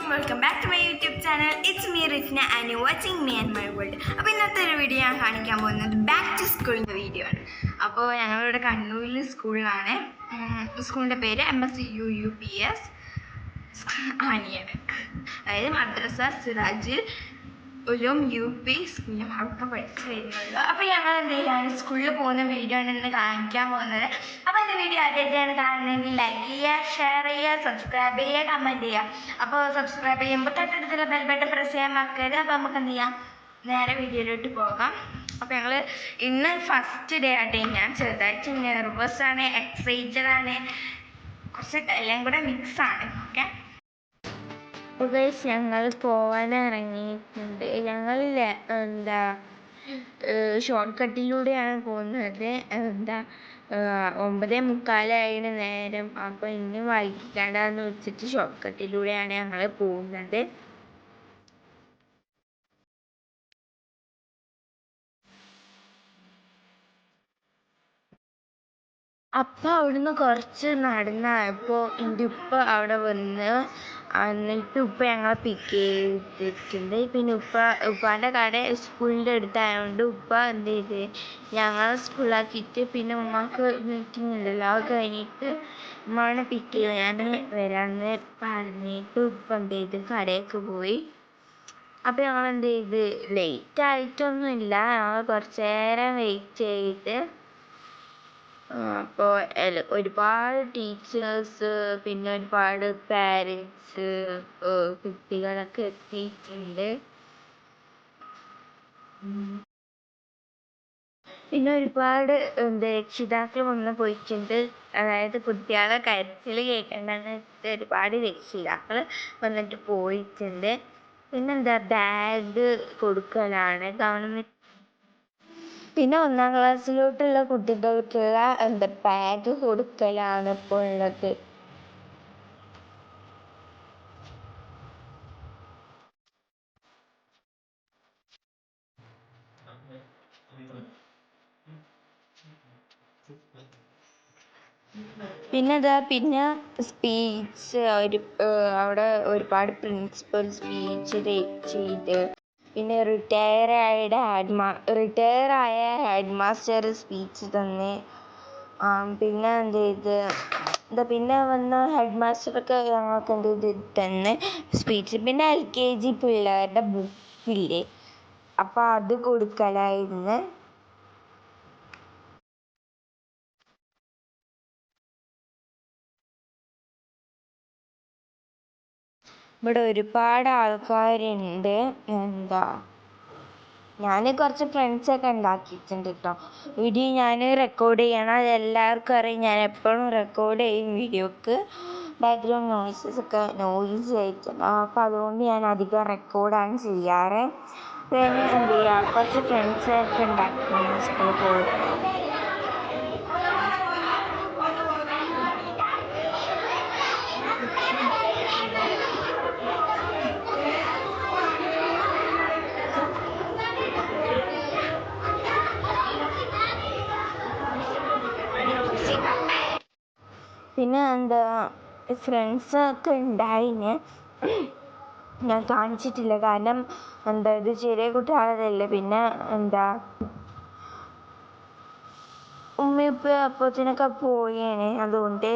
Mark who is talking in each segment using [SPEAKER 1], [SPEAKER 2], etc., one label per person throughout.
[SPEAKER 1] welcome back to my YouTube channel. It's me Rifna and you're watching me and my world. അപ്പോൾ ഇന്നത്തെ ഒരു video ഞാൻ കാണിക്കാൻ പോകുന്നത് ബാക്ക് ടു സ്കൂളിൻ്റെ വീഡിയോ ആണ്. അപ്പോൾ ഞങ്ങളിവിടെ കണ്ണൂരിൽ സ്കൂളിലാണ്. സ്കൂളിൻ്റെ പേര് MSUUPS ആനിയാണ്, അതായത് മദ്രസ സിറാജുൽ ഉലൂം UP സ്കൂളിൽ അവിടെ പഠിച്ച് വരുന്നുള്ളൂ. അപ്പോൾ ഞങ്ങൾ എന്തെങ്കിലും സ്കൂളിൽ പോകുന്ന വീഡിയോ ആണ് ഇന്ന് കാണിക്കാൻ പോകുന്നത്. അപ്പോൾ എൻ്റെ വീഡിയോ ആദ്യമായിട്ടാണ് കാണുന്നതെങ്കിൽ ലൈക്ക് ചെയ്യുക, ഷെയർ ചെയ്യുക, സബ്സ്ക്രൈബ് ചെയ്യുക, കമൻറ്റ് ചെയ്യുക. അപ്പോൾ സബ്സ്ക്രൈബ് ചെയ്യുമ്പോൾ തൊട്ടടുത്തുള്ള ബെൽ ബട്ടൺ പ്രസ് ചെയ്യാൻ മറക്കരുത്. അപ്പോൾ നമുക്ക് എന്ത് ചെയ്യാം, നേരെ വീഡിയോയിലോട്ട് പോകാം. അപ്പോൾ ഞങ്ങൾ ഇന്ന് ഫസ്റ്റ് ഡേ ആട്ടെ. ഞാൻ ചെറുതായിട്ട് നെർവസാണ്, എക്സൈറ്റഡാണ്, കുറച്ച് എല്ലാം കൂടെ മിക്സാണ്. ഓക്കെ, ഞങ്ങൾ പോവാൻ ഇറങ്ങിയിട്ടുണ്ട്. ഞങ്ങൾ ഷോർട്ട് കട്ടിലൂടെയാണ് പോകുന്നത്. 9:45 നേരം. അപ്പോൾ ഇനി വൈകിട്ടാണെന്ന് വെച്ചിട്ട് ഷോർട്ട് കട്ടിലൂടെയാണ് ഞങ്ങൾ പോകുന്നത്. അപ്പം അവിടുന്ന് കുറച്ച് നടന്നപ്പോൾ എൻ്റെ ഉപ്പ അവിടെ വന്ന്, എന്നിട്ട് ഉപ്പ ഞങ്ങളെ പിക്ക് ചെയ്തിട്ടുണ്ട്. പിന്നെ ഉപ്പാൻ്റെ കട സ്കൂളിൻ്റെ അടുത്തായതുകൊണ്ട് ഉപ്പ എന്ത് ചെയ്ത് ഞങ്ങളെ സ്കൂളിലാക്കിയിട്ട് പിന്നെ ഉമ്മക്ക് മീറ്റിംഗ് ഉണ്ടല്ലോ, അത് കഴിഞ്ഞിട്ട് ഉമ്മാനെ പിക്ക് ചെയ്ത് ഞാൻ വരാമെന്ന് പറഞ്ഞിട്ട് ഉപ്പ എന്ത് ചെയ്ത് കടയൊക്കെ പോയി. അപ്പോൾ ഞങ്ങൾ എന്ത് ചെയ്ത് ലേറ്റ് ആയിട്ടൊന്നുമില്ല, ഞങ്ങൾ കുറച്ച് നേരം വെയിറ്റ് ചെയ്ത്. അപ്പോൾ ഒരുപാട് ടീച്ചേഴ്സ്, പിന്നെ ഒരുപാട് പാരൻസ്, കുട്ടികളൊക്കെ എത്തിയിട്ടുണ്ട്. പിന്നെ ഒരുപാട് രക്ഷിതാക്കൾ വന്ന് പോയിട്ടുണ്ട്. അതായത് കുട്ടികളെ കരച്ചിൽ കേൾക്കണ്ടെന്ന് ഒരുപാട് രക്ഷിതാക്കൾ വന്നിട്ട് പോയിട്ടുണ്ട്. പിന്നെന്താ, ബാഗ് കൊടുക്കലാണ് ഗവൺമെൻറ്. പിന്നെ 1ാം ക്ലാസ്സിലോട്ടുള്ള കുട്ടികൾക്കുള്ള ബാഗ് കൊടുക്കലാണ് ഇപ്പോൾ ഉള്ളത്. പിന്നെ സ്പീച്ച് അവിടെ ഒരുപാട് പ്രിൻസിപ്പൽ സ്പീച്ച് ചെയ്ത്, പിന്നെ റിട്ടയർ ആയ ഹെഡ് മാസ്റ്റർ സ്പീച്ച് തന്നെ. പിന്നെ എന്ത് ചെയ്ത് പിന്നെ വന്ന ഹെഡ് മാസ്റ്ററൊക്കെ ഞങ്ങൾക്ക് എന്ത് ചെയ്ത് തന്നെ സ്പീച്ച്. പിന്നെ LKG പിള്ളേരുടെ ബുക്കില്ലേ, അപ്പം അത് കൊടുക്കലായിരുന്നു. ഇവിടെ ഒരുപാട് ആൾക്കാരുണ്ട്. ഞാൻ കുറച്ച് ഫ്രണ്ട്സൊക്കെ ഉണ്ടാക്കിയിട്ടുണ്ട് കേട്ടോ. വീഡിയോ ഞാൻ റെക്കോർഡ് ചെയ്യണം, അത് എല്ലാവർക്കും അറിയാം. ഞാൻ എപ്പോഴും റെക്കോർഡ് ചെയ്യും വീഡിയോക്ക്. ബാക്ക്ഗ്രൗണ്ട് നോയ്സ് ആയിട്ടുണ്ട്, അപ്പോൾ അതുകൊണ്ട് ഞാൻ അധികം റെക്കോർഡാണ് ചെയ്യാറ്. പിന്നെ എന്ത് ചെയ്യുക, കുറച്ച് ഫ്രണ്ട്സൊക്കെ ഉണ്ടാക്കി സ്കൂളിൽ പോയി. പിന്നെ ഫ്രണ്ട്സൊക്കെ ഉണ്ടായിന്, ഞാൻ കാണിച്ചിട്ടില്ല, കാരണം ഇത് ചെറിയ കുട്ടികളതല്ലേ. പിന്നെ ഉമ്മയും അപ്പത്തിനൊക്കെ പോയേനെ, അതുകൊണ്ട്.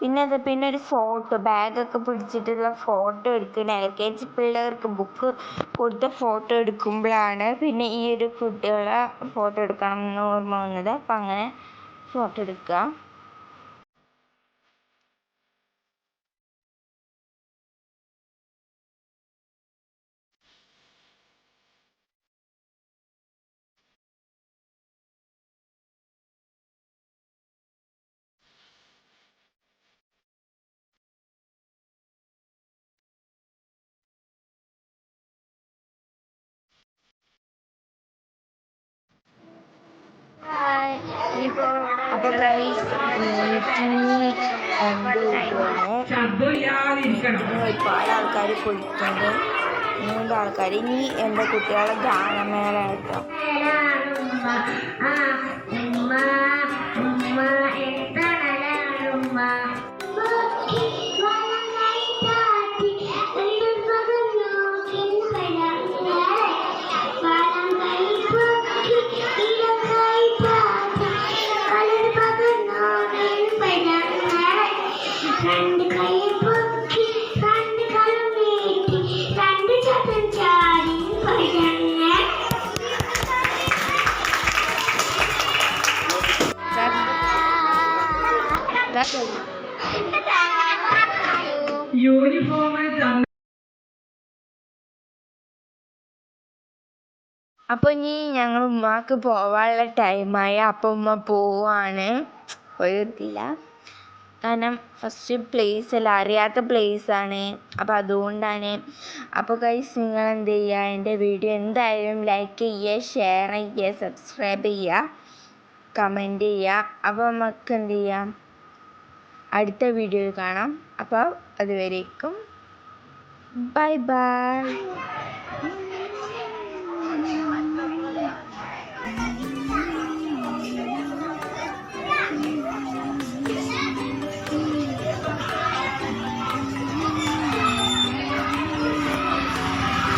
[SPEAKER 1] പിന്നെ ഒരു ഫോട്ടോ, ബാഗൊക്കെ പിടിച്ചിട്ടുള്ള ഫോട്ടോ എടുക്കുന്ന LKG പിള്ളേർക്ക് ബുക്ക് കൊടുത്ത ഫോട്ടോ എടുക്കുമ്പോഴാണ് പിന്നെ ഈ ഒരു കുട്ടികളെ ഫോട്ടോ എടുക്കണം എന്ന് ഓർമ്മ വന്നത്. അപ്പം അങ്ങനെ ഫോട്ടോ എടുക്കുക. അപ്പോൾ ഒരുപാട് ആൾക്കാർ പോയിട്ടുണ്ട്, 3 ആൾക്കാർ. ഇനി എൻ്റെ കുട്ടികളെ ഗാനമേള കേട്ടോ. അപ്പോൾ ഇനി ഞങ്ങൾ ഉമ്മാക്ക് പോവാനുള്ള ടൈമായി. അപ്പോൾ ഉമ്മ പോവാണ്. പോയിട്ടില്ല കാരണം ഫസ്റ്റ് പ്ലേസ് അല്ല, അറിയാത്ത പ്ലേസാണ്. അപ്പോൾ അതുകൊണ്ടാണ്. അപ്പോൾ ഗൈസ് നിങ്ങൾ എന്ത് ചെയ്യുക, എൻ്റെ വീഡിയോ എന്തായാലും ലൈക്ക് ചെയ്യുക, ഷെയർ ചെയ്യുക, സബ്സ്ക്രൈബ് ചെയ്യുക, കമൻറ്റ് ചെയ്യുക. അപ്പോൾ നമുക്ക് എന്ത് ചെയ്യാം, അടുത്ത വീഡിയോയിൽ കാണാം. അപ്പോൾ അതുവരേക്കും ബൈ ബൈ.